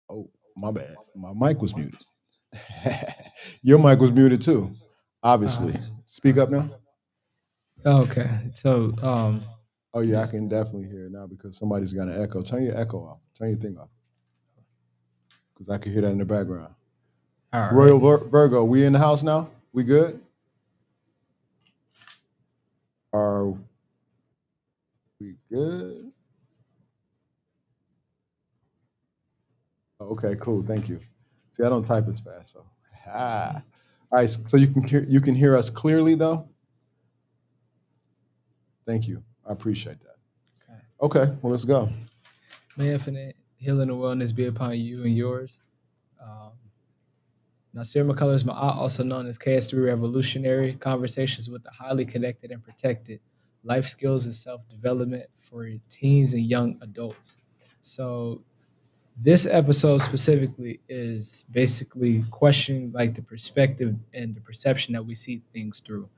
Oh, my bad. My mic was muted. Your mic was muted too, Uh, obviously. Speak up now. okay. So, Oh yeah, I yes. can definitely hear it now because somebody's got an echo. Turn your echo off. Turn your thing off because I can hear that in the background. All right. Royal Virgo, we in the house now? We good? Are we good? Oh, okay, cool. Thank you. See, I don't type as fast, so. Ah. All right, so you can hear us clearly though. Thank you. I appreciate that. Okay. Okay, well let's go. May infinite healing and wellness be upon you and yours. Um, Nasir McCullers Ma'at, also known as KS3 Revolutionary, conversations with the highly connected and protected, life skills and self development for teens and young adults. So, this episode specifically is basically questioning like the perspective and the perception that we see things through,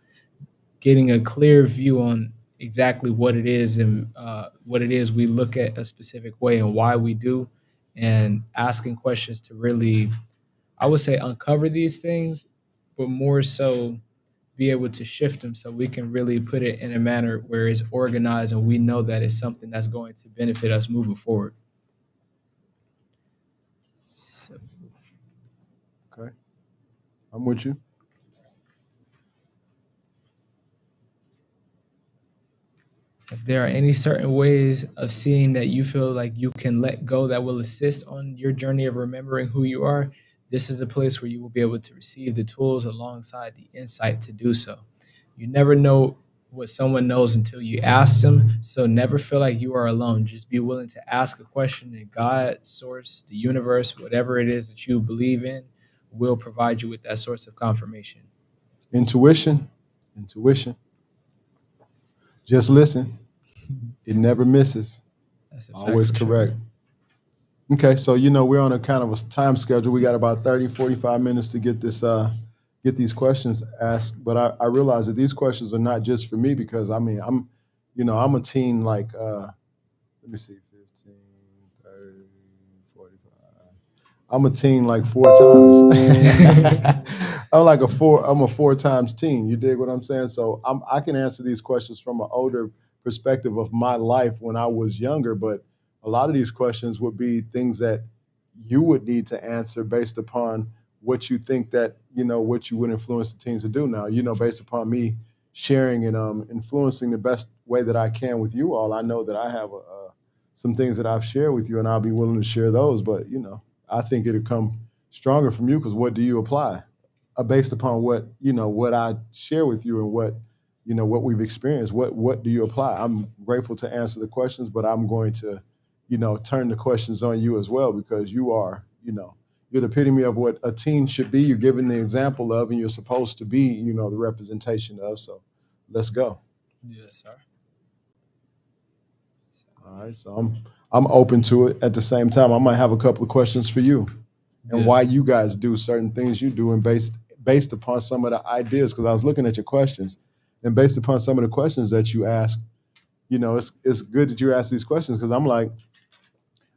getting a clear view on exactly what it is and what it is we look at a specific way and why we do, and asking questions to really, I would say, uncover these things, but more so be able to shift them so we can really put it in a manner where it's organized and we know that it's something that's going to benefit us moving forward. So, Okay, I'm with you. if there are any certain ways of seeing that you feel like you can let go that will assist on your journey of remembering who you are, this is a place where you will be able to receive the tools alongside the insight to do so. You never know what someone knows until you ask them. So never feel like you are alone. Just be willing to ask a question, and God, source, the universe, whatever it is that you believe in, will provide you with that source of confirmation. Intuition, intuition. Just listen. It never misses. That's a fact Always for sure. correct. Okay, so we're on a kind of a time schedule. We got about 30, 45 minutes to get these questions asked. But I realize that these questions are not just for me because I mean I'm a teen like let me see, 15, 30, 45. I'm a teen like four times. I'm a four times teen. You dig what I'm saying? So I can answer these questions from an older perspective of my life when I was younger, but a lot of these questions would be things that you would need to answer based upon what you think that, what you would influence the teens to do now, based upon me sharing and influencing the best way that I can with you all. I know that I have some things that I've shared with you and I'll be willing to share those, but I think it'll come stronger from you because what do you apply based upon what I share with you and what we've experienced? What do you apply? I'm grateful to answer the questions, but I'm going to turn the questions on you as well because you're the epitome of what a teen should be. You're giving the example of, and you're supposed to be the representation of. So let's go. Yes, sir. All right, so I'm open to it. At the same time, I might have a couple of questions for you and why Yes. you guys do certain things you do, and based upon some of the ideas. Because I was looking at your questions, and based upon some of the questions that you ask, it's good that you ask these questions because I'm like,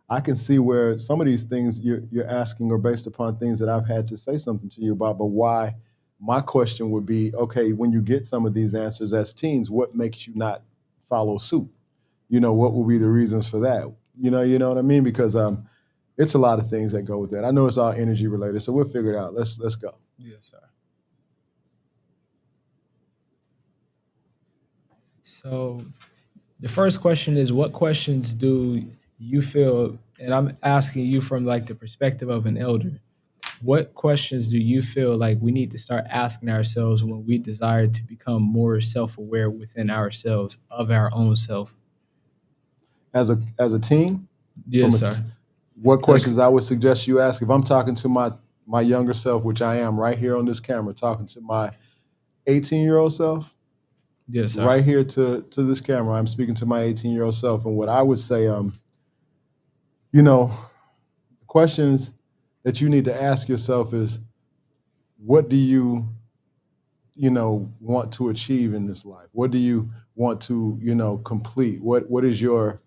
I can see where some of these things you're asking are based upon things that I've had to say something to you about. But why? My question would be, okay, when you get some of these answers as teens, what makes you not follow suit? What will be the reasons for that? You know what I mean? Because it's a lot of things that go with that. I know it's all energy related, so we'll figure it out. Let's go. Yes, sir. So the first question is, what questions do you feel, and I'm asking you from like the perspective of an elder, what questions do you feel like we need to start asking ourselves when we desire to become more self-aware within ourselves of our own self? As a teen, from Yes, sir. what Like, questions I would suggest you ask if I'm talking to my younger self, which I am right here on this camera, talking to my 18-year-old self, yes, sir. right here to this camera. I'm speaking to my 18-year-old self, and what I would say, you know, questions that you need to ask yourself is, what do you want to achieve in this life? What do you want to complete? What is your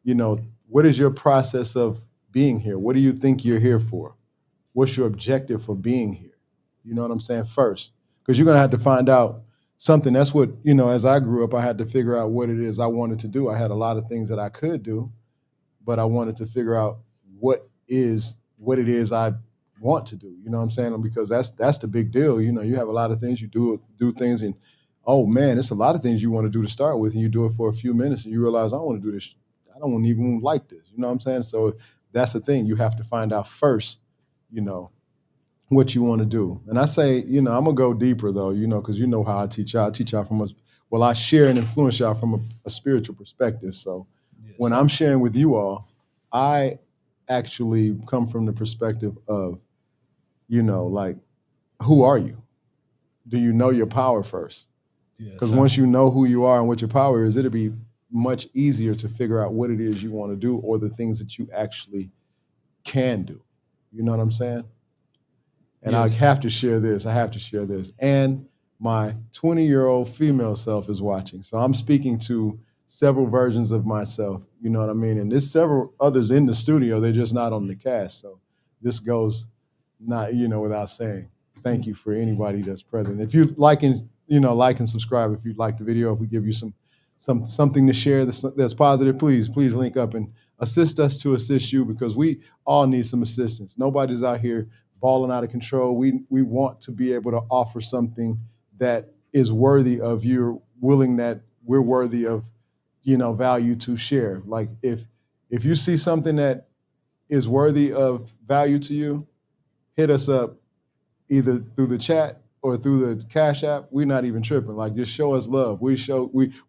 you know what is your process of being here? What do you think you're here for? What's your objective for being here? You know what I'm saying? First, because you're going to have to find out something. That's what, as I grew up, I had to figure out what it is I wanted to do. I had a lot of things that I could do, but I wanted to figure out what it is I want to do. You know what I'm saying? Because that's the big deal. You have a lot of things, you do things, and oh man, it's a lot of things you want to do to start with, and you do it for a few minutes and you realize, I don't want to do this. I don't even like this. You know what I'm saying? So that's the thing. You have to find out first, what you want to do. And I say, I'm gonna go deeper though, because how I teach y'all. I teach y'all I share and influence y'all from a spiritual perspective. So Yes, when sir. I'm sharing with you all, I actually come from the perspective of, like, who are you? Do you know your power first? Yes, Because sir. once you know who you are and what your power is, it'll be much easier to figure out what it is you want to do or the things that you actually can do. You know what I'm saying? And Yes, I sir. have to share this. I have to share this. And my 20-year-old female self is watching. So I'm speaking to several versions of myself. You know what I mean? And there's several others in the studio. They're just not on the cast. So this goes not, without saying. Thank you for anybody that's present. If you like and subscribe if you like the video. If we give you something to share that's positive, please link up and assist us to assist you, because we all need some assistance. Nobody's out here balling out of control. We want to be able to offer something that is worthy of you, willing that we're worthy of, value to share. Like if you see something that is worthy of value to you, hit us up either through the chat or through the Cash App. We're not even tripping. Like, just show us love. We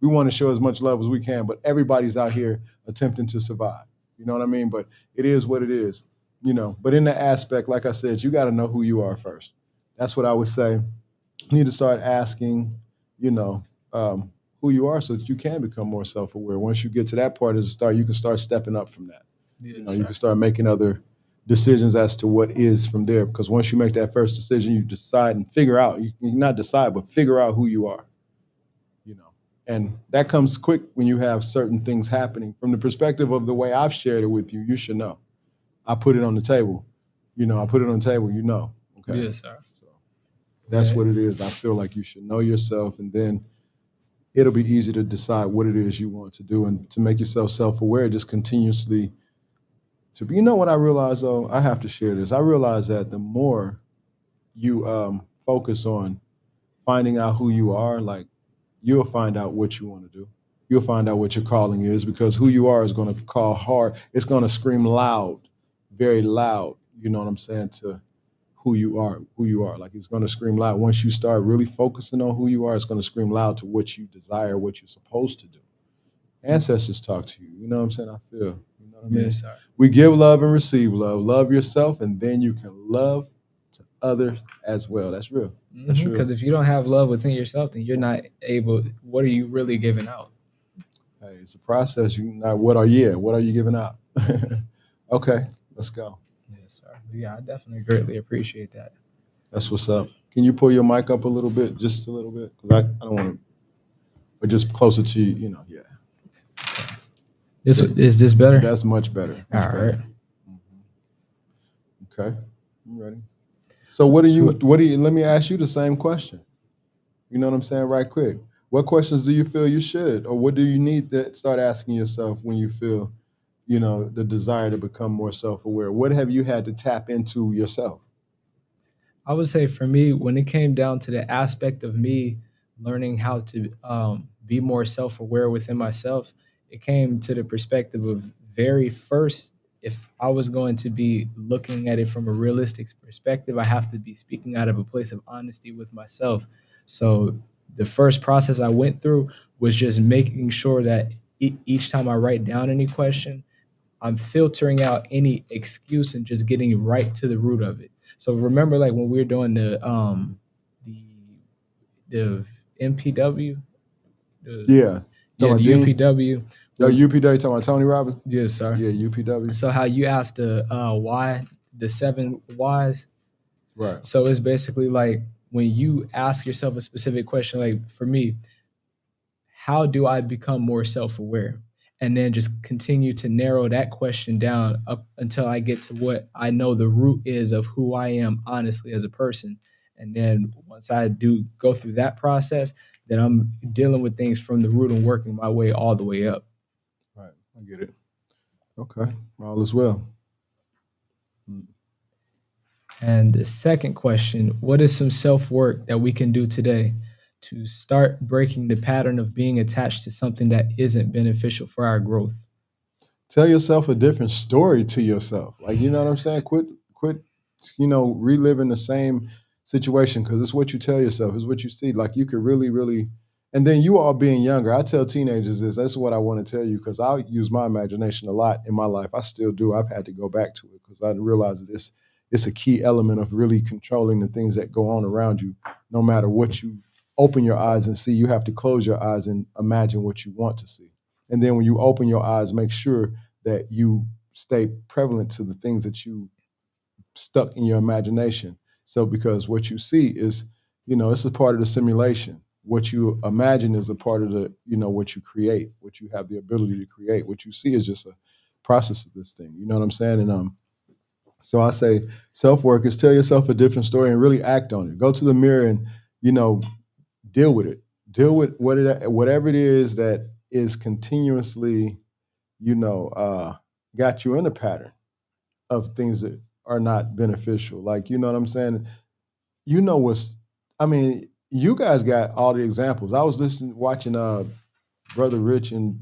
want to show as much love as we can, but everybody's out here attempting to survive. You know what I mean? But it is what it is. But in the aspect, like I said, you got to know who you are first. That's what I would say. You need to start asking, who you are, so that you can become more self-aware. Once you get to that part of the start, you can start stepping up from that. Yes, You sir. can start making other decisions as to what is from there. Because once you make that first decision, you decide and figure out. You not decide, but figure out who you are. And that comes quick when you have certain things happening. From the perspective of the way I've shared it with you, you should know. I put it on the table. I put it on the table. Okay. Yes, sir. So that's Yeah. what it is. I feel like you should know yourself, and then it'll be easy to decide what it is you want to do, and to make yourself self-aware. Just continuously to be. You know what I realize though? I have to share this. I realize that the more you focus on finding out who you are, like, you'll find out what you want to do. You'll find out what your calling is, because who you are is going to call hard. It's going to scream loud, very loud. You know what I'm saying? To who you are. Like, it's going to scream loud. Once you start really focusing on who you are, it's going to scream loud to what you desire, what you're supposed to do. Ancestors talk to you. You know what I'm saying? I feel. You know what I mean? Yes, sir. We give love and receive love. Love yourself, and then you can love to others as well. That's real. That's real. Because if you don't have love within yourself, then you're not able. What are you really giving out? Hey, it's a process. What are you giving out? Okay, let's go. Yes, sir. Yeah, I definitely greatly appreciate that. That's what's up. Can you pull your mic up a little bit, just a little bit? Because I don't want to, or just closer to you. Yeah. Is this better? That's much better. Much All better. right. Okay, you ready? So what do you? Let me ask you the same question. You know what I'm saying? Right quick. What questions do you feel you should, or what do you need to start asking yourself when you feel, the desire to become more self-aware? What have you had to tap into yourself? I would say for me, when it came down to the aspect of me learning how to be more self-aware within myself, it came to the perspective of very first, if I was going to be looking at it from a realistic perspective, I have to be speaking out of a place of honesty with myself. So the first process I went through was just making sure that each time I write down any question, I'm filtering out any excuse and just getting right to the root of it. So remember, like when we were doing the the MPW, Yeah. the Dean? UPW. UPW, talking about Tony Robbins? Yes, sir. Yeah, UPW. So how you asked the why, the 7 whys. Right. So it's basically like when you ask yourself a specific question, like for me, how do I become more self-aware? and then just continue to narrow that question down up until I get to what I know the root is of who I am honestly as a person. And then once I do go through that process, then I'm dealing with things from the root and working my way all the way up. Right. I get it. Okay. All is well. And the second question, what is some self work that we can do today to start breaking the pattern of being attached to something that isn't beneficial for our growth? Tell yourself a different story to yourself. Like, you know what I'm saying? Quit, reliving the same situation, because it's what you tell yourself, it's what you see. Like, you could really, really, and then you all being younger, I tell teenagers this, that's what I want to tell you, because I use my imagination a lot in my life. I still do. I've had to go back to it because I realize that it's a key element of really controlling the things that go on around you. No matter what you open your eyes and see, you have to close your eyes and imagine what you want to see. And then when you open your eyes, make sure that you stay prevalent to the things that you stuck in your imagination. So because what you see is, it's a part of the simulation. What you imagine is a part of the, what you create, what you have the ability to create. What you see is just a process of this thing. You know what I'm saying? And so I say self-work is tell yourself a different story and really act on it. Go to the mirror and, you know, deal with it. Deal with whatever it is that is continuously, got you in a pattern of things that are not beneficial. Like, you know what I'm saying? You know what's, I mean, you guys got all the examples. I was watching Brother Rich and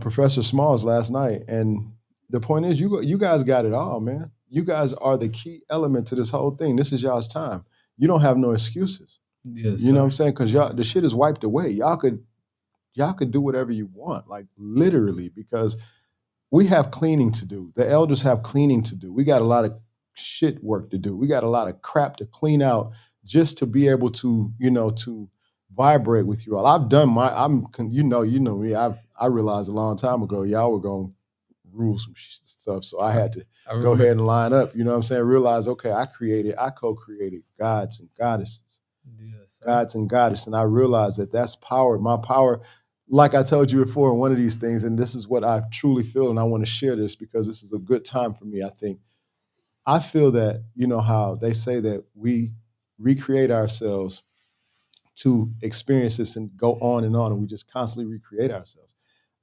Professor Smalls last night, and the point is, you guys got it all, man. You guys are the key element to this whole thing. This is y'all's time. You don't have no excuses. Yes, You know what I'm sir. saying? Because y'all, the shit is wiped away. Y'all could do whatever you want, like literally, because we have cleaning to do. The elders have cleaning to do. We got a lot of shit work to do. We got a lot of crap to clean out just to be able to, to vibrate with you all. I've done my. You know me. I realized a long time ago y'all were gonna rule some stuff, so I had to I go remember. ahead and line up. You know what I'm saying? Realize, okay, I co-created gods and goddesses, Yes, sir. gods and goddess, and I realized that that's power. My power, like I told you before in one of these things, and this is what I truly feel, and I want to share this because this is a good time for me. I feel that, how they say that we recreate ourselves to experience this and go on, and we just constantly recreate ourselves.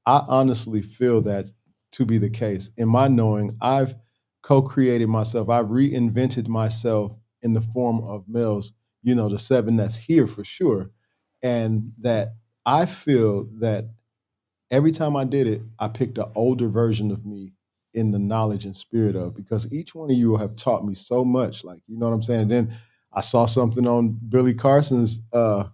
I honestly feel that to be the case. In my knowing, I've co-created myself. I've reinvented myself in the form of males, the seven that's here for sure. And that I feel that every time I did it, I picked an older version of me in the knowledge and spirit of, because each one of you have taught me so much. Like, you know what I'm saying? And then I saw something on Billy Carson's uh,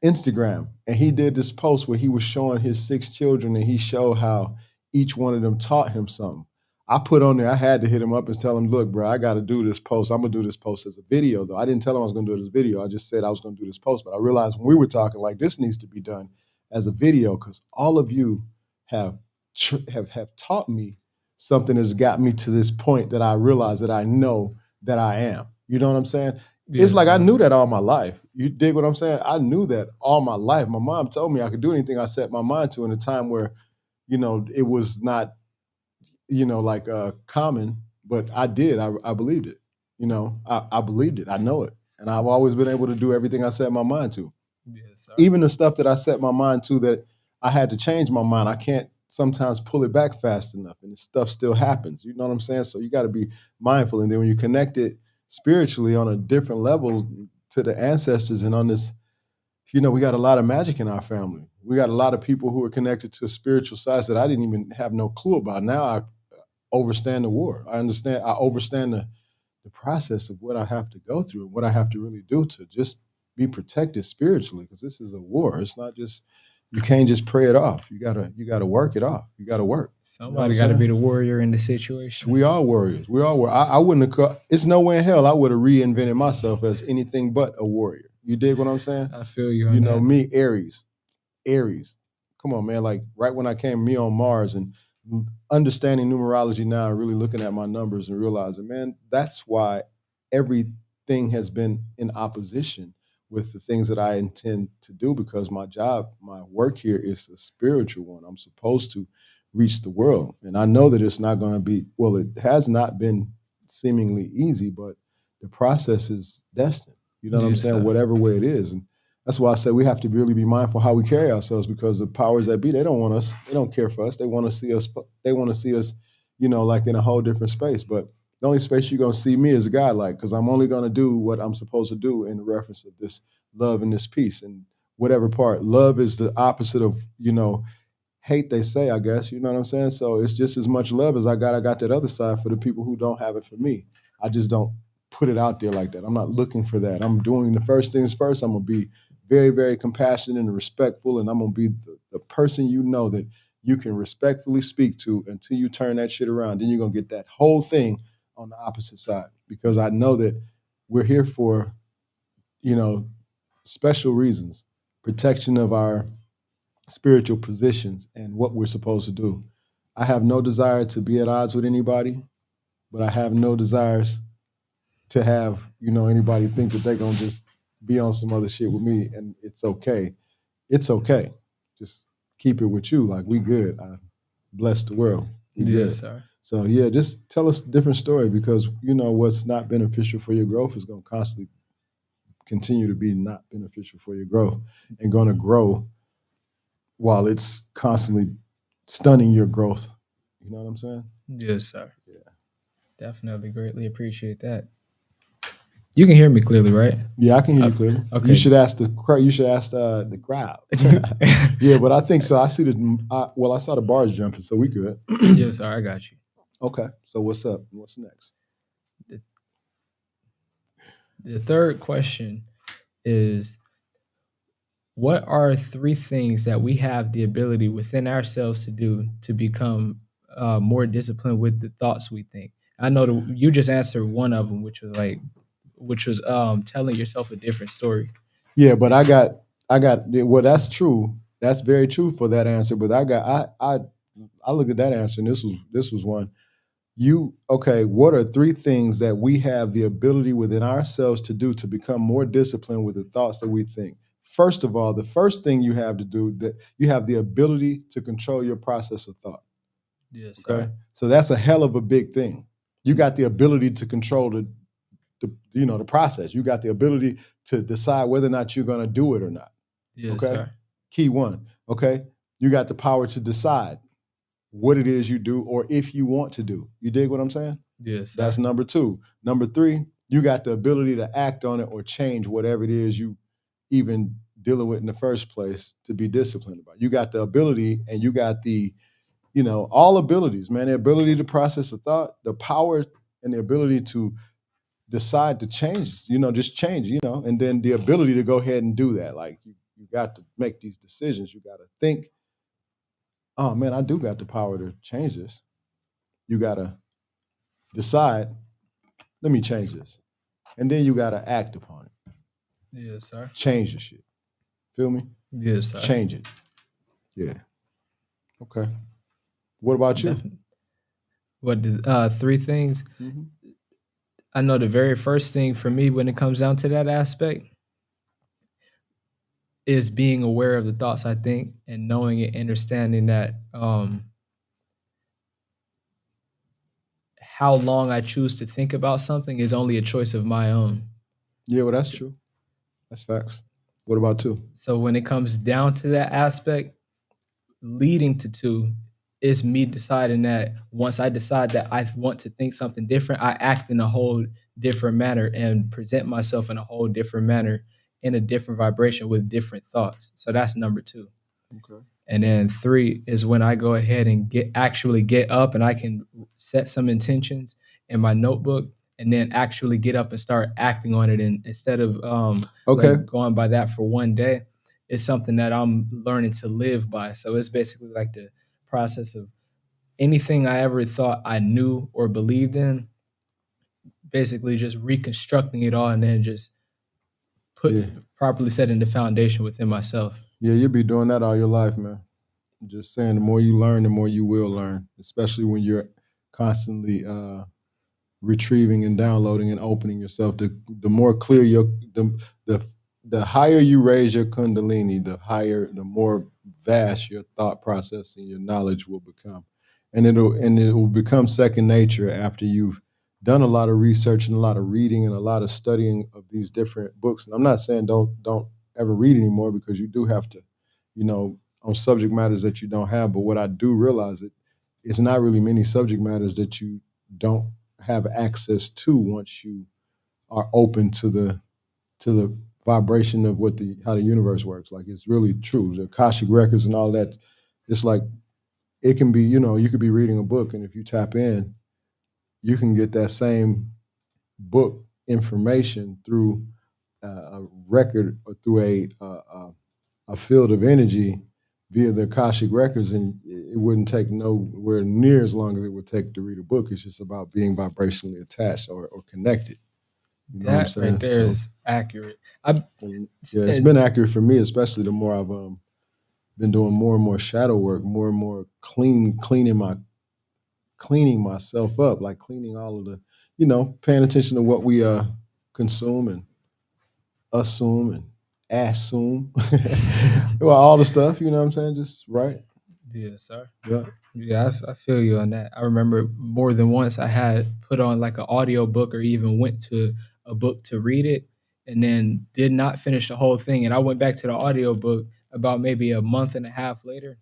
Instagram, and he did this post where he was showing his 6 children, and he showed how each one of them taught him something. I put on there, I had to hit him up and tell him, look, bro, I got to do this post. I'm going to do this post as a video, though. I didn't tell him I was going to do this video. I just said I was going to do this post. But I realized when we were talking, like, this needs to be done as a video, because all of you have have taught me something that's got me to this point that I realize that I know that I am. You know what I'm saying? It's Yes, like I sir. knew that all my life. You dig what I'm saying? I knew that all my life. My mom told me I could do anything I set my mind to in a time where, it was not, like common, but I did. I believed it. I believed it. I know it. And I've always been able to do everything I set my mind to. Yes, sir. Even the stuff that I set my mind to that I had to change my mind, I can't sometimes pull it back fast enough, and this stuff still happens. You know what I'm saying? So you got to be mindful. And then when you connect it spiritually on a different level to the ancestors and on this, we got a lot of magic in our family. We got a lot of people who are connected to spiritual sides that I didn't even have no clue about. Now I overstand the war. I understand. I overstand the process of what I have to go through and what I have to really do to just be protected spiritually, because this is a war. It's not just, you can't just pray it off. You gotta work it off. You gotta work. You know what I'm Somebody got to be saying? the warrior in the situation. We are warriors. We are. I wouldn't have. It's nowhere in hell I would have reinvented myself as anything but a warrior. You dig what I'm saying? I feel you on that. Me, Aries. Aries. Come on, man. Like right when I came, me on Mars, and understanding numerology now and really looking at my numbers and realizing, man, that's why everything has been in opposition with the things that I intend to do, because my job, my work here is a spiritual one. I'm supposed to reach the world. And I know that it's not going to be, well, it has not been seemingly easy, but the process is destined. You know what I'm Yes, saying? sir. Whatever way it is. And that's why I say we have to really be mindful how we carry ourselves, because the powers that be, they don't want us, they don't care for us. They want to see us, like in a whole different space. But the only space you're gonna see me is God, like, because I'm only gonna do what I'm supposed to do in reference of this love and this peace. And whatever part, love is the opposite of, hate, they say, I guess. You know what I'm saying? So it's just as much love as I got. I got that other side for the people who don't have it for me. I just don't put it out there like that. I'm not looking for that. I'm doing the first things first. I'm gonna be very, very compassionate and respectful, and I'm gonna be the person that you can respectfully speak to until you turn that shit around. Then you're gonna get that whole thing on the opposite side, because I know that we're here for, you know, special reasons, protection of our spiritual positions and what we're supposed to do. I have no desire to be at odds with anybody, but I have no desires to have, anybody think that they're gonna just be on some other shit with me, and it's okay. It's okay. Just keep it with you. Like, we good. I bless the world. We Yes, good. sir. So yeah, just tell us a different story, because what's not beneficial for your growth is gonna constantly continue to be not beneficial for your growth, and gonna grow while it's constantly stunning your growth. You know what I'm saying? Yes, sir. Yeah. Definitely greatly appreciate that. You can hear me clearly, right? Yeah, I can hear you clearly. Okay. You should ask the crowd. Yeah, but I think so. I see I saw the bars jumping, so we good. Yes, sir. I got you. Okay, so what's up? What's next? The third question is, what are 3 things that we have the ability within ourselves to do to become more disciplined with the thoughts we think? I know you just answered one of them, which was telling yourself a different story. Yeah, but I got well, that's true. That's very true for that answer. But I look at that answer, and this was one. What are 3 things that we have the ability within ourselves to do to become more disciplined with the thoughts that we think? First of all, the first thing you have to do, that you have the ability to control your process of thought. Yes, Okay. sir. So that's a hell of a big thing. You got the ability to control the process. You got the ability to decide whether or not you're going to do it or not. Yes, Okay. sir. Key one. Okay. You got the power to decide what it is you do, or if you want to do. You dig what I'm saying? Yes, sir. That's number 2. Number 3, you got the ability to act on it or change whatever it is you even dealing with in the first place to be disciplined about. You got the ability, and you got the, all abilities, man. The ability to process a thought, the power and the ability to decide to change, just change, and then the ability to go ahead and do that. Like, you got to make these decisions. You got to think, oh man, I do got the power to change this. You got to decide, let me change this. And then you got to act upon it. Yes, sir. Change the shit. Feel me? Yes, sir. Change it. Yeah. Okay. What about you? Definitely. What the 3 things? Mhm. I know the very first thing for me when it comes down to that aspect is being aware of the thoughts I think, and knowing and understanding that how long I choose to think about something is only a choice of my own. Yeah, well, that's true. That's facts. What about 2? So when it comes down to that aspect, leading to 2 is me deciding that once I decide that I want to think something different, I act in a whole different manner and present myself in a whole different manner, in a different vibration with different thoughts. So that's number 2. Okay. And then 3 is when I go ahead and actually get up, and I can set some intentions in my notebook, and then actually get up and start acting on it. And instead of Okay. going by that for one day, it's something that I'm learning to live by. So it's basically like the process of anything I ever thought I knew or believed in, basically just reconstructing it all, and then just Yeah. properly setting the foundation within myself. Yeah, you'll be doing that all your life, man. I'm just saying, the more you learn, the more you will learn, especially when you're constantly retrieving and downloading and opening yourself. The more clear the the higher you raise your kundalini, the more vast your thought process and your knowledge will become, and it will become second nature after you've done a lot of research and a lot of reading and a lot of studying of these different books. And I'm not saying don't ever read anymore, because you do have to, on subject matters that you don't have. But what I do realize it's not really many subject matters that you don't have access to once you are open to the vibration of how the universe works. Like, it's really true. The Akashic records and all that. It's like, it can be, you could be reading a book, and if you tap in, you can get that same book information through a record, or through a field of energy via the Akashic records, and it wouldn't take nowhere near as long as it would take to read a book. It's just about being vibrationally attached or connected. You know what I'm That saying? right there is accurate. I Yeah, it's been accurate for me, especially the more I've been doing more and more shadow work, more and more cleaning myself up, like cleaning all of the, paying attention to what we consume and assume and assume, well, all the stuff. You know what I'm saying? Just right. Yes, sir. Yeah. Yeah, I feel you on that. I remember more than once I had put on like an audio book, or even went to a book to read it, and then did not finish the whole thing. And I went back to the audio book about maybe a month and a half later,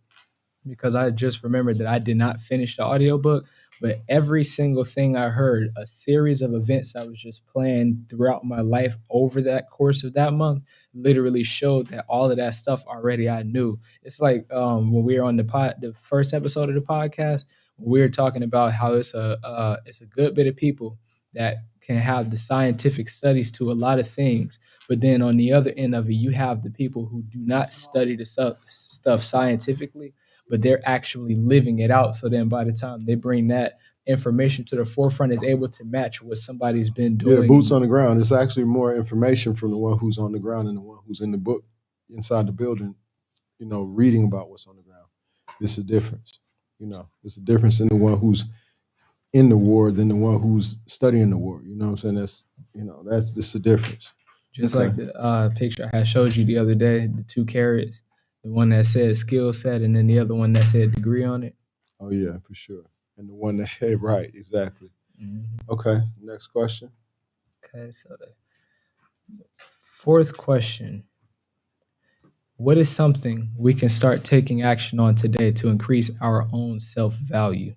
because I just remembered that I did not finish the audiobook. But every single thing I heard, a series of events I was just playing throughout my life over that course of that month, literally showed that all of that stuff already I knew. It's like when we were on the first episode of the podcast, we were talking about how it's a good bit of people that can have the scientific studies to a lot of things, but then on the other end of it, you have the people who do not study the stuff scientifically, but they're actually living it out. So then by the time they bring that information to the forefront, is able to match what somebody's been Yeah, doing. boots on the ground. It's actually more information from the one who's on the ground than the one who's in the book inside the building, reading about what's on the ground. It's a difference. It's a difference in the one who's in the war than the one who's studying the war. You know what I'm saying? That's just a difference. Just Okay. like the picture I had showed you the other day, the two carrots, the one that said skill set, and then the other one that said degree on it. Oh yeah, for sure. And the one that said right, exactly. Mhm. Okay, next question. Okay, so the fourth question: what is something we can start taking action on today to increase our own self-value?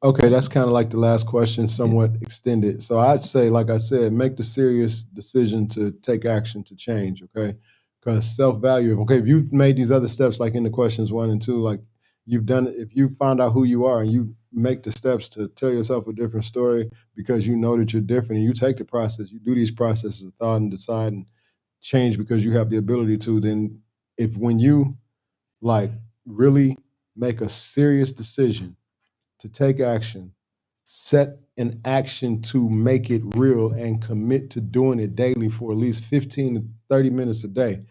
Okay, that's kind of like the last question, somewhat extended. So I'd say, like I said, make the serious decision to take action to change, okay? Because self-value, okay, if you've made these other steps, like in the questions 1 and 2, like you've done it, if you found out who you are and you make the steps to tell yourself a different story because you know that you're different, and you take the process, you do these processes of thought and decide and change because you have the ability to, then when you like really make a serious decision to take action, set an action to make it real, and commit to doing it daily for at least 15 to 30 minutes a day.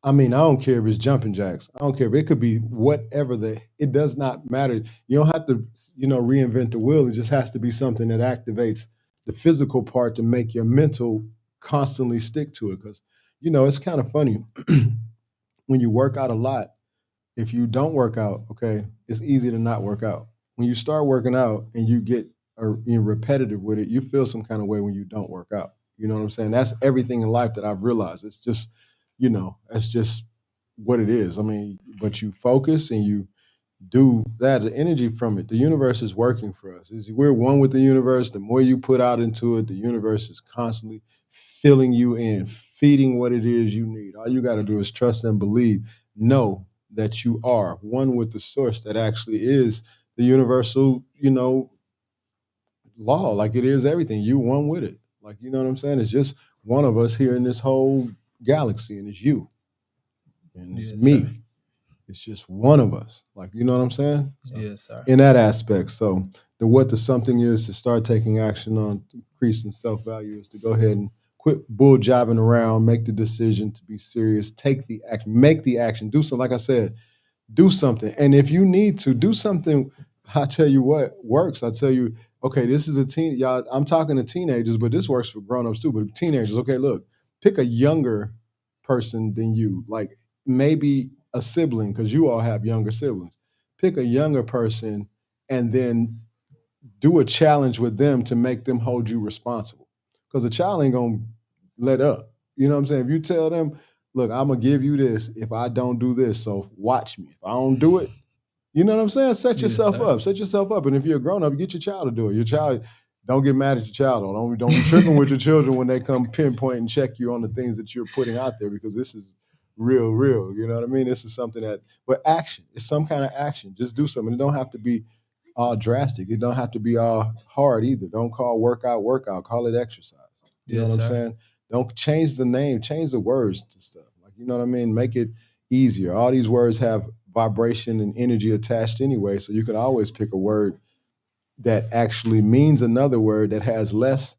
I mean, I don't care if it's jumping jacks. I don't care if it could be whatever it does not matter. You don't have to, reinvent the wheel. It just has to be something that activates the physical part to make your mental constantly stick to it. Because, it's kind of funny when you work out a lot. If you don't work out, okay, it's easy to not work out. When you start working out and you get repetitive with it, you feel some kind of way when you don't work out. You know what I'm saying? That's everything in life that I've realized. It's just, that's just what it is. I mean, but you focus and you do that, the energy from it, the universe is working for us. We're one with the universe. The more you put out into it, the universe is constantly filling you in, feeding what it is you need. All you got to do is trust and believe. Know that you are one with the source that actually is the universal, law. Like, it is everything. You one with it. Like, you know what I'm saying? It's just one of us here in this whole galaxy, and it's you. And it's Yes, me. sir. It's just one of us. Like, you know what I'm saying? So, Yes, sir. in that aspect. So what the something is to start taking action on increasing self-value is to go ahead and quit bull jobbing around, make the decision to be serious, take the action, make the action, do something. Like I said, do something. And if you need to do something, I tell you what works. I tell you, okay, this is y'all, I'm talking to teenagers, but this works for grown-ups too. But teenagers, okay, look, pick a younger person than you. Like maybe a sibling, because you all have younger siblings. Pick a younger person and then do a challenge with them to make them hold you responsible. Because a child ain't gonna let up. You know what I'm saying? If you tell them, look, I'm gonna give you this if I don't do this, so watch me. If I don't do it, you know what I'm saying? Set Yes, yourself sir. up. Set yourself up. And if you're a grown up, get your child to do it. Your child, don't get mad at your child. Don't be tripping with your children when they come pinpoint and check you on the things that you're putting out there, because this is real. You know what I mean? This is something that, but action. It's some kind of action. Just do something. It don't have to be all drastic. It don't have to be all hard either. Don't call workout. Call it exercise. You know Yes, what I'm sir. saying? Don't change the name. Change the words to stuff. Like, you know what I mean? Make it easier. All these words have vibration and energy attached anyway, so you can always pick a word that actually means another word that has less,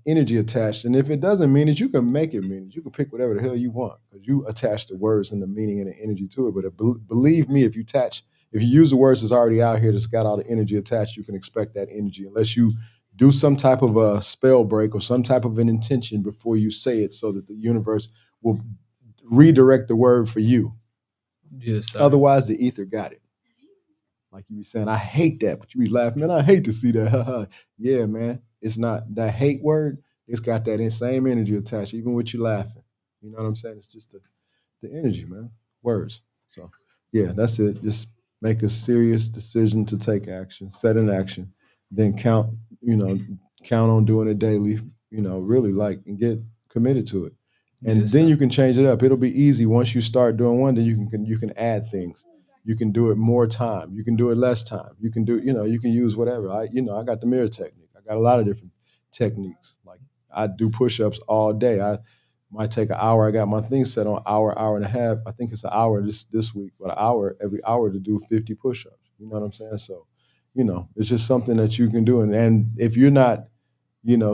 energy attached. And if it doesn't mean it, you can make it mean it. You can pick whatever the hell you want because you attach the words and the meaning and the energy to it. But believe me, if you use the words that's already out here that's got all the energy attached, you can expect that energy unless you do some type of a spell break or some type of an intention before you say it, so that the universe will redirect the word for you. Yes, sir. Otherwise, the ether got it. Like you be saying, I hate that, but you be laughing, man. I hate to see that. Yeah, man. It's not that hate word. It's got that same energy attached, even with you laughing. You know what I'm saying? It's just the energy, man. Words. So, yeah, that's it. Just make a serious decision to take action, set an action, then you know, count on doing it daily. Really like and get committed to it, and Yes, then sir. you can change it up. It'll be easy once you start doing one. Then you can add things. You can do it more time. You can do it less time. You can do, you can use whatever. I got the mirror technique. I got a lot of different techniques. Like I do push-ups all day. I might take an hour. I got my thing set on hour and a half. I think it's an hour this week, but an hour every hour to do 50 push-ups. You know what I'm saying? So, it's just something that you can do. And if you're not,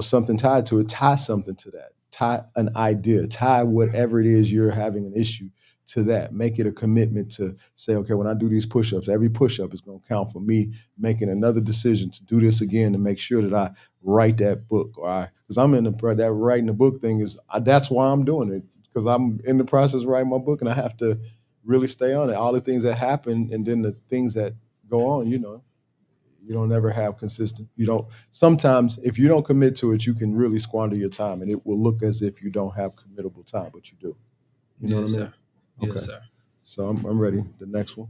something tied to it, tie something to that. Tie an idea. Tie whatever it is you're having an issue to that. Make it a commitment to say, okay, when I do these push-ups, every push-up is going to count for me making another decision to do this again, to make sure that I write that book. Or because I'm in that writing the book thing that's why I'm doing it, because I'm in the process of writing my book and I have to really stay on it. All the things that happen and then the things that go on, you don't ever have consistent. You don't. Sometimes if you don't commit to it, you can really squander your time, and it will look as if you don't have committable time, but you do. You know what I Yes, mean? sir. Yes, Okay. sir. So I'm ready. The next one,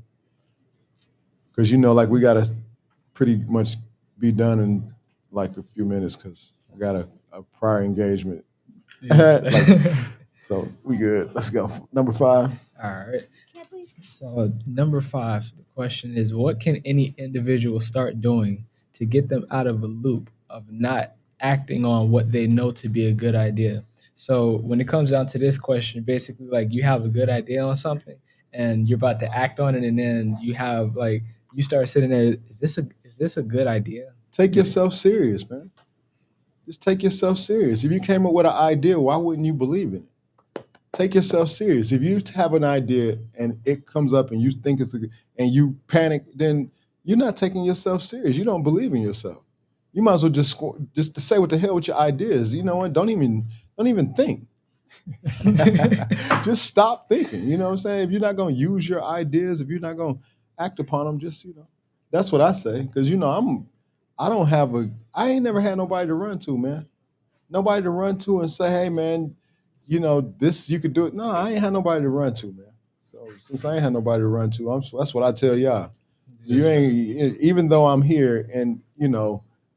because like we gotta pretty much be done in like a few minutes, because I got a prior engagement. Yes, sir. Like, so we good. Let's go. Number 5. All right. So, number 5, the question is, what can any individual start doing to get them out of a loop of not acting on what they know to be a good idea? So, when it comes down to this question, basically, like you have a good idea on something and you're about to act on it, and then you start sitting there, is this a good idea? Take yourself serious, man. Just take yourself serious. If you came up with an idea, why wouldn't you believe in it? Take yourself serious. If you have an idea and it comes up and you think and you panic, then you're not taking yourself serious. You don't believe in yourself. You might as well just to say what the hell with your ideas. You know what? Don't even think. Just stop thinking. You know what I'm saying? If you're not going to use your ideas, if you're not going to act upon them, just that's what I say. Because I ain't never had nobody to run to, man. Nobody to run to and say, hey, man, this you could do it. No, I ain't had nobody to run to, man. So since I ain't had nobody to run to, that's what I tell y'all. You Yes, sir. ain't, even though I'm here and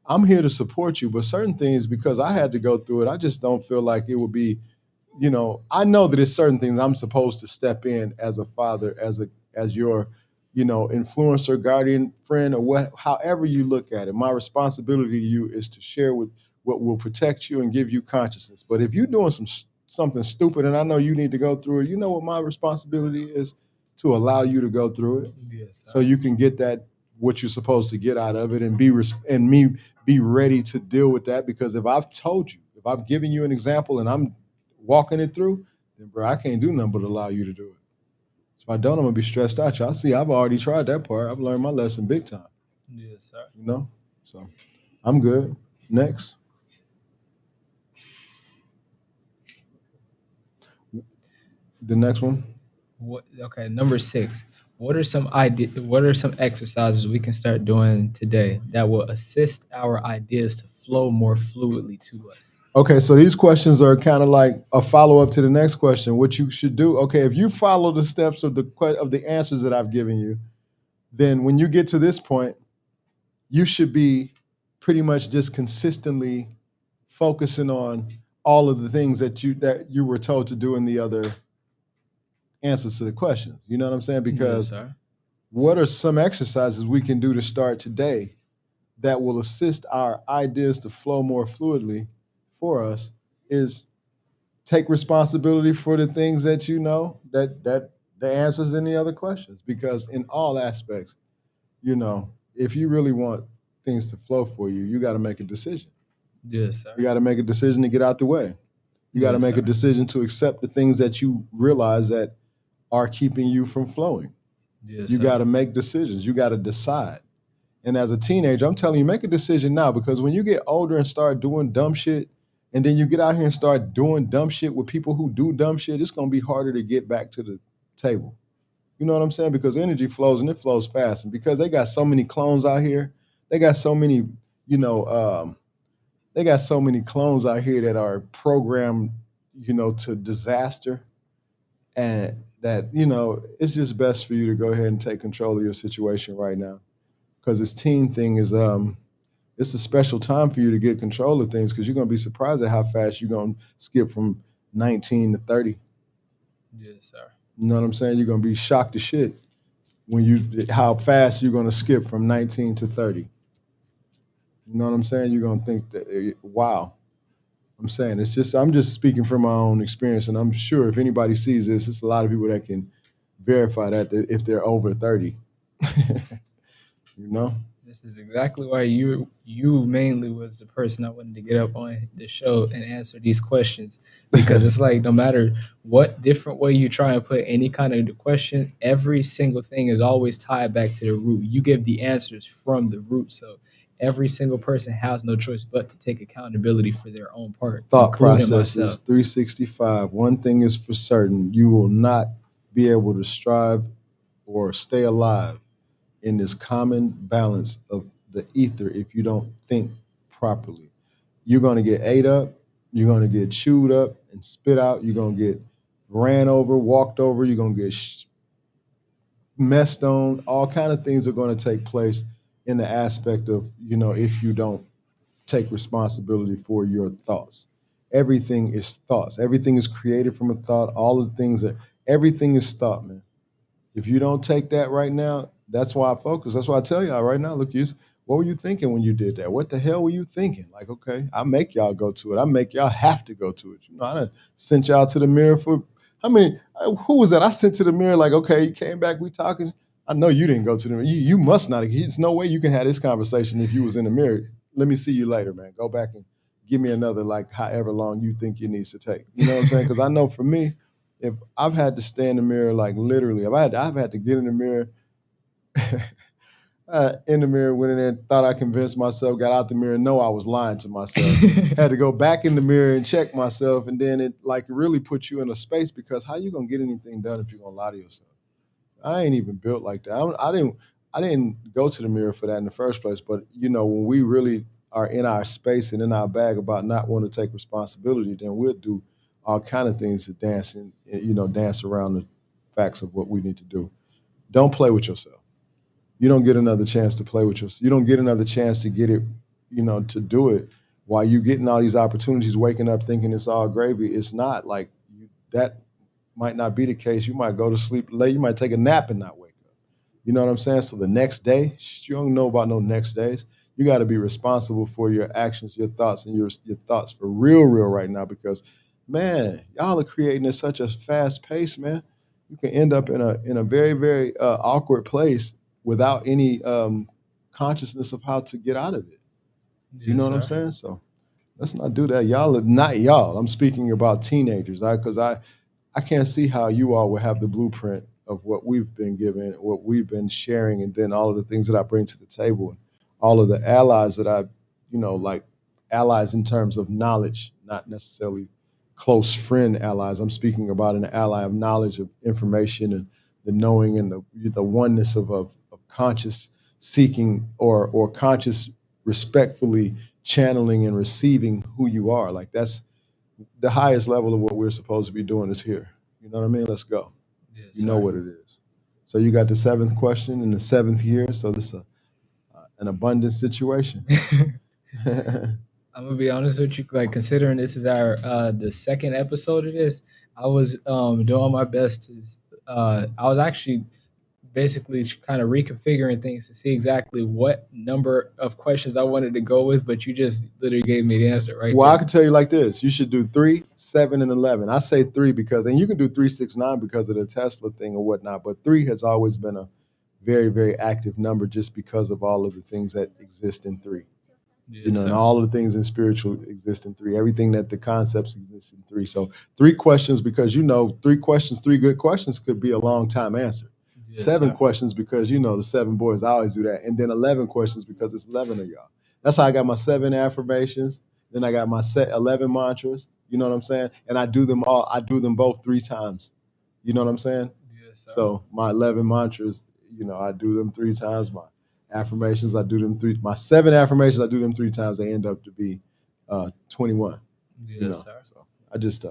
I'm here to support you, but certain things, because I had to go through it, I just don't feel like it would be, I know that it's certain things I'm supposed to step in as a father, as your, influencer, guardian, friend, or however you look at it. My responsibility to you is to share with what will protect you and give you consciousness. But if you're doing something stupid and I know you need to go through it, you know what my responsibility is? To allow you to go through it, Yes, so sir. you can get that what you're supposed to get out of it, and be ready to deal with that. Because if I've told you, if I've given you an example and I'm walking it through, then bro, I can't do nothing but allow you to do it. So if I don't, I'm gonna be stressed out. Y'all see, I've already tried that part. I've learned my lesson big time. Yes, sir. So I'm good. Next. The next one. Okay, number 6. What are some exercises we can start doing today that will assist our ideas to flow more fluidly to us? Okay, so these questions are kind of like a follow up to the next question. What you should do. Okay, if you follow the steps of the answers that I've given you, then when you get to this point, you should be pretty much just consistently focusing on all of the things that you were told to do in the other answers to the questions. You know what I'm saying? Yes, Because sir. what are some exercises we can do to start today that will assist our ideas to flow more fluidly for us is take responsibility for the things that you know that the answers in the other questions, because in all aspects, if you really want things to flow for you, you got to make a decision. Yes, You sir. got to make a decision to get out the way. You got to Yes, make a sir. decision to accept the things that you realize that are keeping you from flowing. Yes, You got sir. to make decisions. You got to decide. And as a teenager, I'm telling you, make a decision now, because when you get older and start doing dumb shit, and then you get out here and start doing dumb shit with people who do dumb shit, it's going to be harder to get back to the table. You know what I'm saying? Because energy flows and it flows fast. And because they got so many clones out here, they got so many, you know, they got so many clones out here that are programmed, to disaster. And that, it's just best for you to go ahead and take control of your situation right now. Because this teen thing is it's a special time for you to get control of things, because you're gonna be surprised at how fast you're gonna skip from 19 to 30. Yes, sir. You know what I'm saying? You're gonna be shocked to shit when how fast you're gonna skip from 19 to 30. You know what I'm saying? You're gonna think that, wow. I'm just speaking from my own experience, and I'm sure if anybody sees this, it's a lot of people that can verify that if they're over 30. you know? This is exactly why you mainly was the person I wanted to get up on the show and answer these questions, because it's like no matter what different way you try and put any kind of question, every single thing is always tied back to the root. You give the answers from the root, so every single person has no choice but to take accountability for their own part, Thought including process is myself. 365. One thing is for certain: you will not be able to strive or stay alive in this common balance of the ether if you don't think properly. You're going to get ate up, you're going to get chewed up and spit out, you're going to get ran over, walked over, you're going to get messed on. All kind of things are going to take place in the aspect of, if you don't take responsibility for your thoughts. Everything is thoughts. Everything is created from a thought. All of the things everything is thought, man. If you don't take that right now, that's why I focus. That's why I tell y'all right now, look, what were you thinking when you did that? What the hell were you thinking? Like, okay, I make y'all go to it. I make y'all have to go to it. I done sent y'all to the mirror for how many? Who was that? I sent to the mirror like, okay, you came back, we talking. I know you didn't go to the mirror. You must not. There's no way you can have this conversation if you was in the mirror. Let me see you later, man. Go back and give me another, like, however long you think it needs to take. You know what I'm saying? Because I know for me, if I've had to stay in the mirror, like literally, I've had to get in the mirror, in the mirror, went in there, thought I convinced myself, got out the mirror, know I was lying to myself, had to go back in the mirror and check myself, and then it like really puts you in a space, because how you gonna get anything done if you're gonna lie to yourself? I ain't even built like that. I didn't go to the mirror for that in the first place. But when we really are in our space and in our bag about not wanting to take responsibility, then we'll do all kind of things to dance and dance around the facts of what we need to do. Don't play with yourself. You don't get another chance to play with yourself. You don't get another chance to get it, to do it while you getting all these opportunities, waking up thinking it's all gravy. It's not like that might not be the case. You might go to sleep late. You might take a nap and not wake up. You know what I'm saying? So the next day, you don't know about no next days. You got to be responsible for your actions, your thoughts, and your thoughts for real, real right now. Because, man, y'all are creating at such a fast pace, man. You can end up in a very, very awkward place without any consciousness of how to get out of it. You know Yes, what I'm sir. saying? So let's not do that. Y'all are not y'all. I'm speaking about teenagers, because I can't see how you all will have the blueprint of what we've been given, what we've been sharing, and then all of the things that I bring to the table, and all of the allies that I, like allies in terms of knowledge, not necessarily close friend allies. I'm speaking about an ally of knowledge, of information, and the knowing and the oneness of conscious seeking or conscious respectfully channeling and receiving who you are. Like that's the highest level of what we're supposed to be doing is here. You know what I mean? Let's go. Yes, You know what it is. So you got the seventh question in the seventh year. So this is an abundant situation. I'm gonna be honest with you. Like considering this is our the second episode of this, I was doing my best to. I was actually basically kind of reconfiguring things to see exactly what number of questions I wanted to go with, but you just literally gave me the answer right Well, I there. can tell you like this: you should do 3, 7, and 11. I say 3 because, and you can do 3, 6, 9 because of the Tesla thing or whatnot. But 3 has always been a very, very active number just because of all of the things that exist in 3. Yes, You know, and sir. all of the things in spiritual exist in 3. Everything that the concepts exist in 3. So 3 questions because 3 questions, 3 good questions could be a long time answer. Yes, 7 sir. questions because the 7 boys I always do that, and then 11 questions because it's 11 of y'all. That's how I got my 7 affirmations. Then I got my 11 mantras. You know what I'm saying? And I do them all. I do them both 3 times. You know what I'm saying? Yes, sir. So my 11 mantras, I do them 3 times. My affirmations, I do them 3. My 7 affirmations, I do them 3 times. They end up to be 21. Yes, sir. So I'm just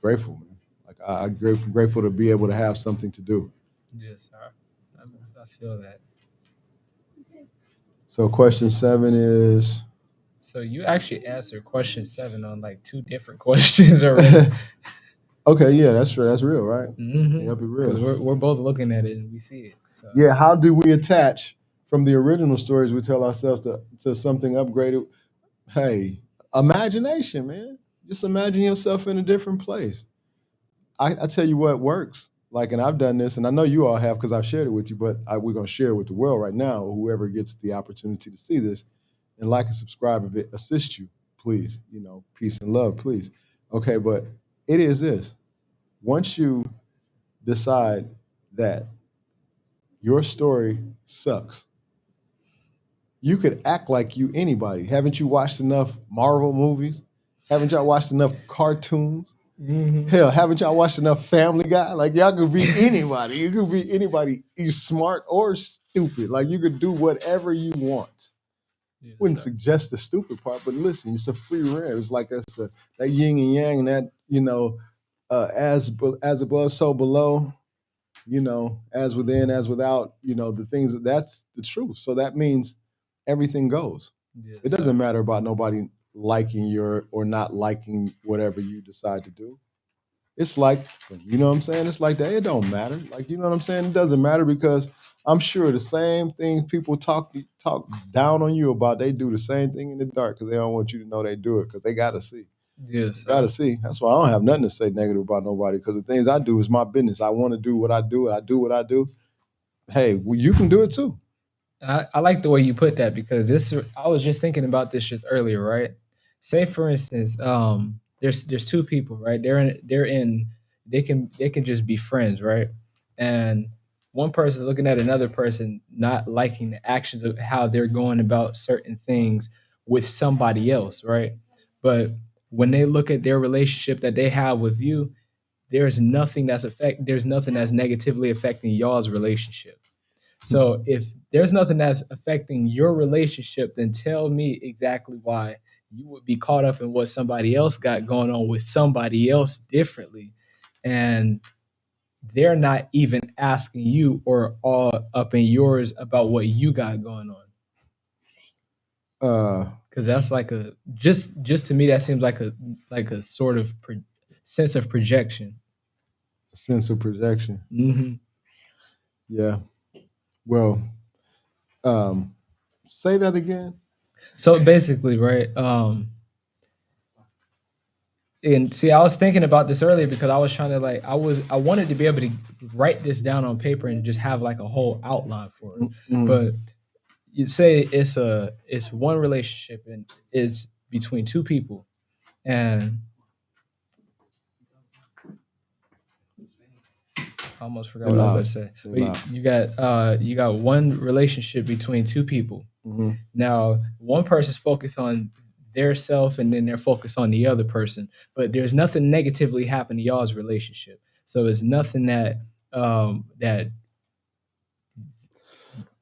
grateful, man. Like I'm grateful to be able to have something to do. Yes, sir. I feel that. So question 7 is. So you actually answered question 7 on like 2 different questions already. Okay, yeah, that's real, right? Mm-hmm. Yep, it's Because real. we're both looking at it and we see it. So Yeah, how do we attach from the original stories we tell ourselves to something upgraded? Hey, imagination, man. Just imagine yourself in a different place. I tell you what works. Like, and I've done this, and I know you all have because I've shared it with you, but we're going to share it with the world right now, or whoever gets the opportunity to see this. And like and subscribe if it assists you, please. Peace and love, please. Okay, but it is this. Once you decide that your story sucks, you could act like you anybody. Haven't you watched enough Marvel movies? Haven't y'all watched enough cartoons? Mhm. Hell, haven't y'all watched enough Family Guy? Like y'all could be anybody. You could be anybody. You smart or stupid. Like you could do whatever you want. Yes, Wouldn't sir. suggest the stupid part, but listen, it's a free realm. It's like that yin and yang, and that as above, so below. As within, as without. The things that's the truth. So that means everything goes. Yes, It sir. doesn't matter about nobody liking your or not liking whatever you decide to do. It's like, you know what I'm saying? It's like that. It don't matter. Like, you know what I'm saying? It doesn't matter because I'm sure the same thing people talk down on you about, they do the same thing in the dark because they don't want you to know they do it because they got to see. Yes, Got sir. to see. That's why I don't have nothing to say negative about nobody because the things I do is my business. I want to do what I do, and I do what I do. Hey, well, you can do it too. I like the way you put that because I was just thinking about this just earlier, right? Say for instance, there's 2 people, right? They can just be friends, right? And one person looking at another person not liking the actions of how they're going about certain things with somebody else, right? But when they look at their relationship that they have with you, there's nothing that's negatively affecting y'all's relationship. So if there's nothing that's affecting your relationship, then tell me exactly why you would be caught up in what somebody else got going on with somebody else differently. And they're not even asking you or all up in yours about what you got going on. Because that's like just to me that seems like a sort of sense of projection. Sense of projection. Hmm. Yeah. Well, say that again. So basically, right? And see, I was thinking about this earlier because I was trying to I wanted to be able to write this down on paper and just have like a whole outline for it. Mm. But you say it's one relationship and it's between 2 people, and I almost forgot They what I was loud. about to say. They But loud. you got one relationship between 2 people. Mhm. Now, one person's focused on their self and then they're focused on the other person. But there's nothing negatively happened to y'all's relationship. So it's nothing that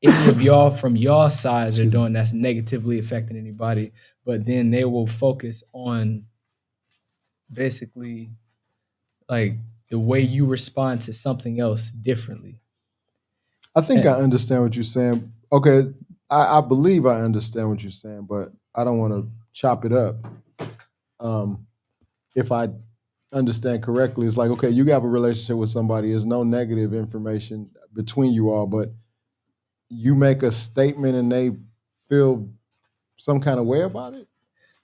any of y'all from y'all sides are Excuse me. doing that's negatively affecting anybody. But then they will focus on basically like the way you respond to something else differently. I think I And understand what you're saying. Okay, I believe I understand what you're saying, but I don't want to chop it up. Um, if I understand correctly, it's like, okay, you have a relationship with somebody, there's no negative information between you all, but you make a statement and they feel some kind of way about it?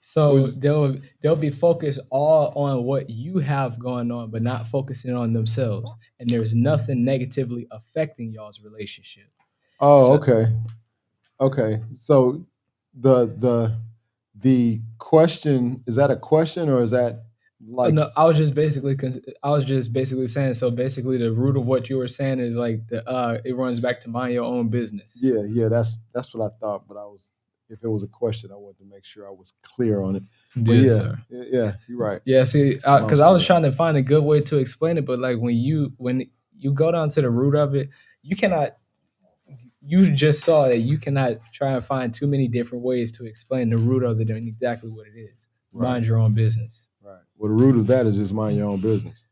so Was they'll be focused all on what you have going on, but not focusing on themselves. And there's nothing negatively affecting y'all's relationship. oh, So okay. Okay. So the question, is that a question or is that like, no, I was just basically saying. So basically, the root of what you were saying is like it runs back to mind your own business. yeah, that's what I thought, but I was, if it was a question, I wanted to make sure I was clear on it. But Yes, sir. yeah, you're right. Yeah, see, because Belongs I to was that. trying to find a good way to explain it, but like when you go down to the root of it, you cannot. You just saw that you cannot try and find too many different ways to explain the root of it and exactly what it is. Right, Mind your own business. right. Well, the root of that is just mind your own business.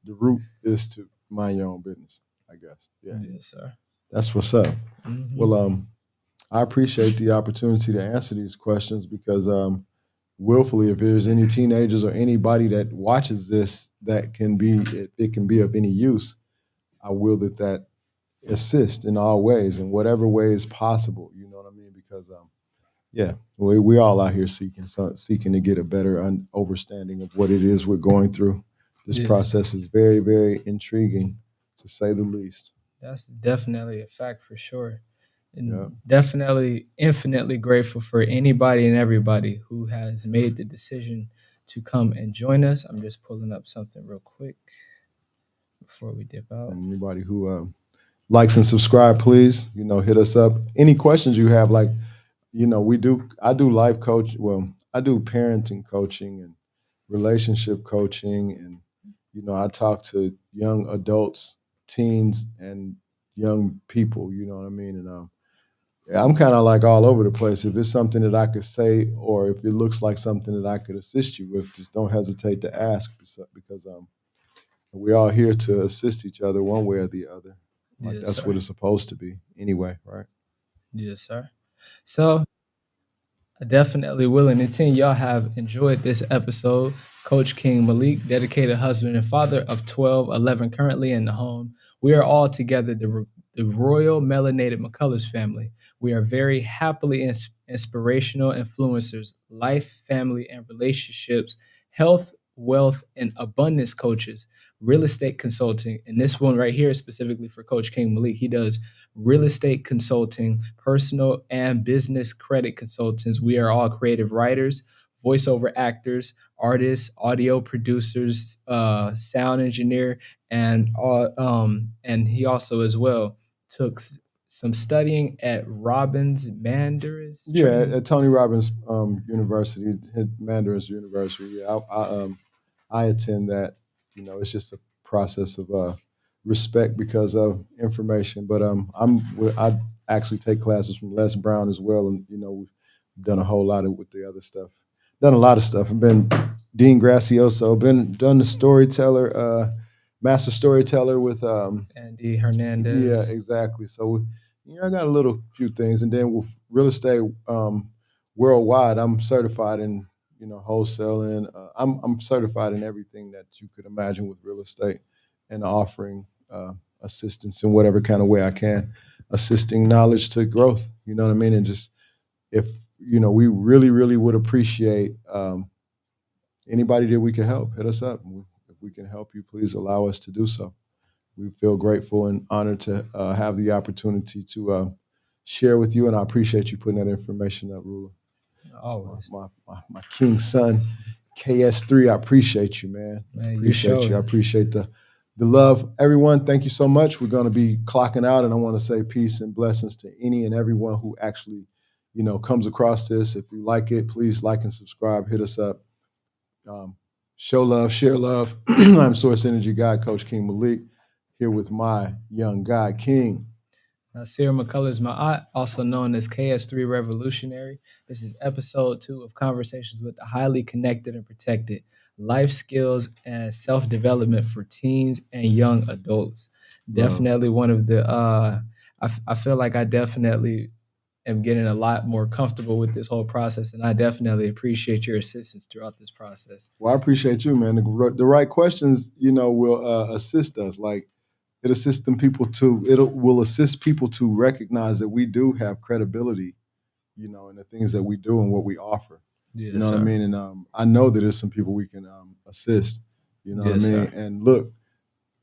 The root is to mind your own business, I guess. Yeah, Yes, sir. that's what's up. Mhm. Well, I appreciate the opportunity to answer these questions because willfully, if there's any teenagers or anybody that watches this that can be, it can be of any use, I will that assist in all ways, in whatever way is possible. You know what I mean? Because yeah, we all out here seeking to get a better understanding of what it is we're going through. This Yes, process is very, very intriguing, to say the least. that's definitely a fact for sure. Yeah. And definitely infinitely grateful for anybody and everybody who has made the decision to come and join us. I'm just pulling up something real quick before we dip out. And anybody who likes and subscribe, please, hit us up. Any questions you have, like, I do life coach. Well, I do parenting coaching and relationship coaching. And, I talk to young adults, teens, and young people, you know what I mean? And yeah, I'm kind of like all over the place. If it's something that I could say, or if it looks like something that I could assist you with, just don't hesitate to ask, because we're all here to assist each other one way or the other. Like, Yes, that's what sir. it's supposed to be anyway, right? Yes, sir. So I definitely will. And intend y'all have enjoyed this episode. Coach King Malik, dedicated husband and father of 12, 11 currently in the home. We are all together, the Royal Melanated McCullers family. We are very happily inspirational influencers, life, family, and relationships, health, wealth, and abundance coaches, real estate consulting. And this one right here is specifically for Coach King Malik. He does real estate consulting, personal and business credit consultants. We are all creative writers, voiceover actors, artists, audio producers, sound engineer, and he also as well took some studying at Robbins Mandar's Yeah, training. at Tony Robbins University, Mandarin's University. Yeah, I attend that. It's just a process of respect because of information. But I actually take classes from Les Brown as well, and we've done a whole lot with the other stuff. Done a lot of stuff. I've been Dean Gracioso. Done the storyteller, master storyteller with Andy yeah, Hernandez. exactly. So, I got a little few things, and then with real estate worldwide, I'm certified in wholesaling. I'm certified in everything that you could imagine with real estate, and offering assistance in whatever kind of way I can, assisting knowledge to growth. You know what I mean? And just, if we really, really would appreciate anybody that we can help. Hit us up. If we can help you, please allow us to do so. We feel grateful and honored to have the opportunity to share with you, and I appreciate you putting that information up, Ruler. Always. My king's son, KS3. I appreciate you, man. Man, you Appreciate you. I showed. appreciate the love. Everyone, thank you so much. We're going to be clocking out, and I want to say peace and blessings to any and everyone who actually comes across this. If you like it, please like and subscribe. Hit us up. Show love, share love. I'm Source Energy Guy, Coach King Malik, here with my young guy, King. Nasir McCullers Ma'at, also known as KS3 Revolutionary. This is episode 2 of Conversations with the Highly Connected and Protected, Life Skills and Self-Development for Teens and Young Adults. Definitely one of the, I feel like I definitely am getting a lot more comfortable with this whole process, and I definitely appreciate your assistance throughout this process. Well, I appreciate you, man. The right questions, will assist us. Like, it will assist people to recognize that we do have credibility, in the things that we do and what we offer. Yes, You know what I sir. mean? And I know that there's some people we can assist. You know Yes, what I mean? sir. And look,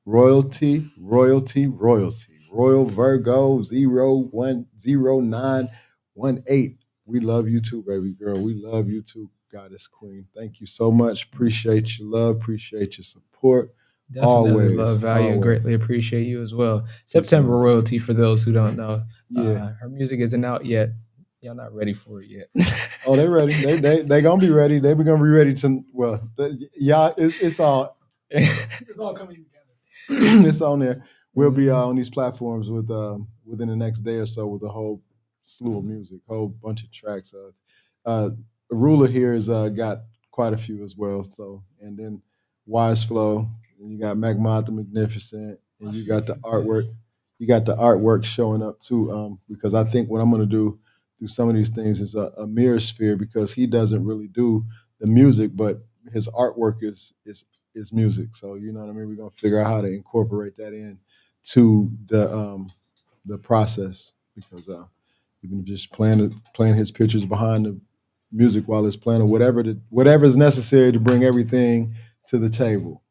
royalty, royalty, royalty. Royal Virgo 010918. We love you too, baby girl. We love you too, Goddess Queen. Thank you so much. Appreciate your love. Appreciate your support. Definitely Always, love, value, and always. greatly appreciate you as well. September man. Royalty, for those who don't know. Yeah. Her music isn't out yet. Y'all not ready for it yet. Oh, they ready. They gonna be ready. They gonna be ready to. Well, it's all It's all coming together. it's on there. We'll be on these platforms within the next day or so with a whole slew of music, whole bunch of tracks. Ruler here has got quite a few as well. So, and then Wise Flow, and you got Magmont the Magnificent, and you got the artwork. You got the artwork showing up too. Because I think what I'm gonna do through some of these things is a mirror sphere, because he doesn't really do the music, but his artwork is music. So you know what I mean. We're gonna figure out how to incorporate that in to the process, because even just playing his pictures behind the music while it's playing, or whatever is necessary to bring everything to the table.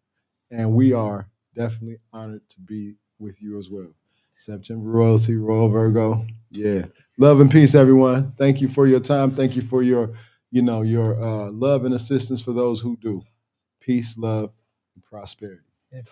And we are definitely honored to be with you as well. September Royalty, Royal Virgo. Yeah. Love and peace, everyone. Thank you for your time. Thank you for your love and assistance for those who do. Peace, love, and prosperity.